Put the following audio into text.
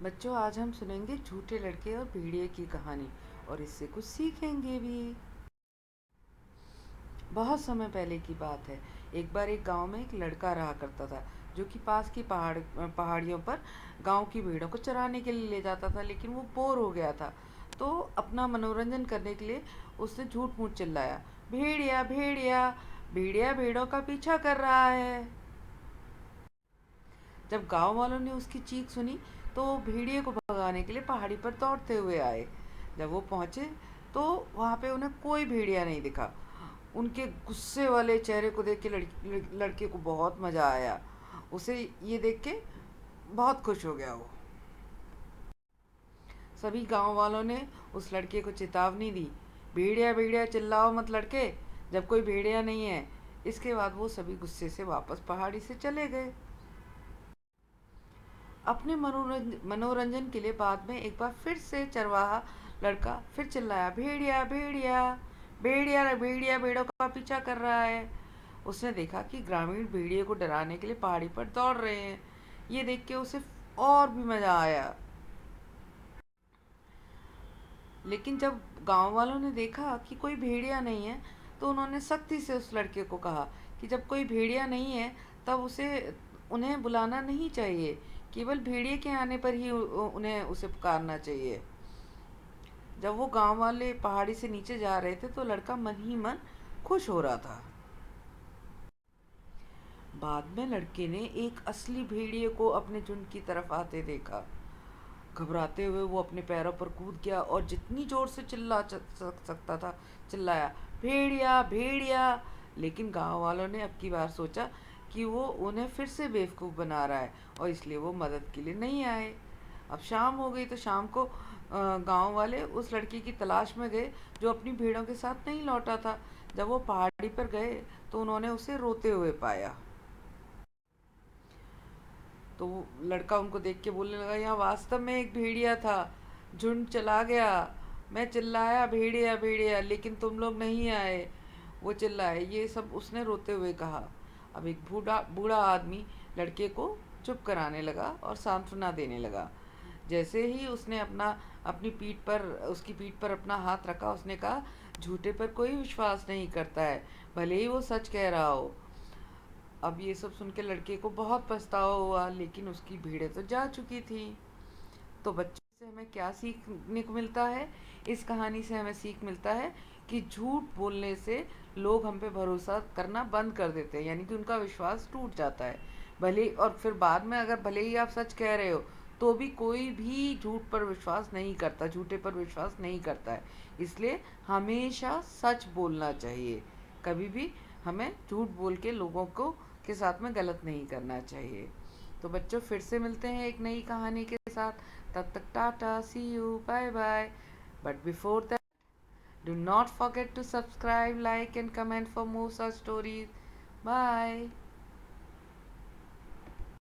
बच्चों, आज हम सुनेंगे झूठे लड़के और भेड़िए की कहानी और इससे कुछ सीखेंगे भी। बहुत समय पहले की बात है। एक बार एक गांव में एक लड़का रहा करता था जो कि पास की पहाड़ियों पर गांव की भेड़ों को चराने के लिए ले जाता था, लेकिन वो बोर हो गया था। तो अपना मनोरंजन करने के लिए उसने झूठ मूठ चिल्लाया, भेड़िया भेड़िया, भेड़िया भेड़ों का पीछा कर रहा है। जब गांव वालों ने उसकी चीख सुनी तो वो भेड़िए को भगाने के लिए पहाड़ी पर दौड़ते हुए आए। जब वो पहुंचे तो वहां पे उन्हें कोई भेड़िया नहीं दिखा। उनके गुस्से वाले चेहरे को देख के लड़के को बहुत मजा आया। उसे ये देख के बहुत खुश हो गया वो। सभी गांव वालों ने उस लड़के को चेतावनी दी, भेड़िया भेड़िया चिल्लाओ मत लड़के, जब कोई भेड़िया नहीं है। इसके बाद वो सभी गुस्से से वापस पहाड़ी से चले गए। अपने मनोरंजन के लिए बाद में एक बार फिर से चरवाहा लड़का फिर चिल्लाया, भेड़िया भेड़िया, भेड़िया भेड़िया भेड़ों का पीछा कर रहा है। उसने देखा कि ग्रामीण भेड़िए को डराने के लिए पहाड़ी पर दौड़ रहे हैं। ये देख के उसे और भी मजा आया। लेकिन जब गांव वालों ने देखा कि कोई भेड़िया नहीं है तो उन्होंने सख्ती से उस लड़के को कहा कि जब कोई भेड़िया नहीं है तब उसे उन्हें बुलाना नहीं चाहिए, केवल भेड़िए के आने पर ही उन्हें उसे पुकारना चाहिए। जब वो गांव वाले पहाड़ी से नीचे जा रहे थे तो लड़का मन ही मन खुश हो रहा था। बाद में लड़के ने एक असली भेड़िए को अपने झुंड की तरफ आते देखा। घबराते हुए वो अपने पैरों पर कूद गया और जितनी जोर से सकता था चिल्लाया, भेड़िया भेड़िया। लेकिन गांव वालों ने अब की बार सोचा कि वो उन्हें फिर से बेवकूफ़ बना रहा है और इसलिए वो मदद के लिए नहीं आए। अब शाम हो गई तो शाम को गांव वाले उस लड़की की तलाश में गए जो अपनी भेड़ों के साथ नहीं लौटा था। जब वो पहाड़ी पर गए तो उन्होंने उसे रोते हुए पाया। तो वो लड़का उनको देख के बोलने लगा, यहाँ वास्तव में एक भेड़िया था, झुंड चला गया। मैं चिल्लाया भेड़िया भेड़िया, लेकिन तुम लोग नहीं आए। वो चिल्लाए, ये सब उसने रोते हुए कहा। अब एक बूढ़ा बूढ़ा आदमी लड़के को चुप कराने लगा और सांत्वना देने लगा। जैसे ही उसने अपनी पीठ पर उसकी पीठ पर अपना हाथ रखा, उसने कहा, झूठे पर कोई विश्वास नहीं करता है, भले ही वो सच कह रहा हो। अब ये सब सुन के लड़के को बहुत पछतावा हुआ, लेकिन उसकी भीड़ें तो जा चुकी थी। तो बच्चों से हमें क्या सीखने को मिलता है? इस कहानी से हमें सीख मिलता है कि झूठ बोलने से लोग हम पे भरोसा करना बंद कर देते हैं, यानी कि उनका विश्वास टूट जाता है। भले और फिर बाद में अगर भले ही आप सच कह रहे हो तो भी कोई भी झूठ पर विश्वास नहीं करता, झूठे पर विश्वास नहीं करता है। इसलिए हमेशा सच बोलना चाहिए। कभी भी हमें झूठ बोल के लोगों को के साथ में गलत नहीं करना चाहिए। तो बच्चों, फिर से मिलते हैं एक नई कहानी के साथ। तब तक tata, see you, bye bye. But before that, do not forget to subscribe, like and comment for more such stories. Bye.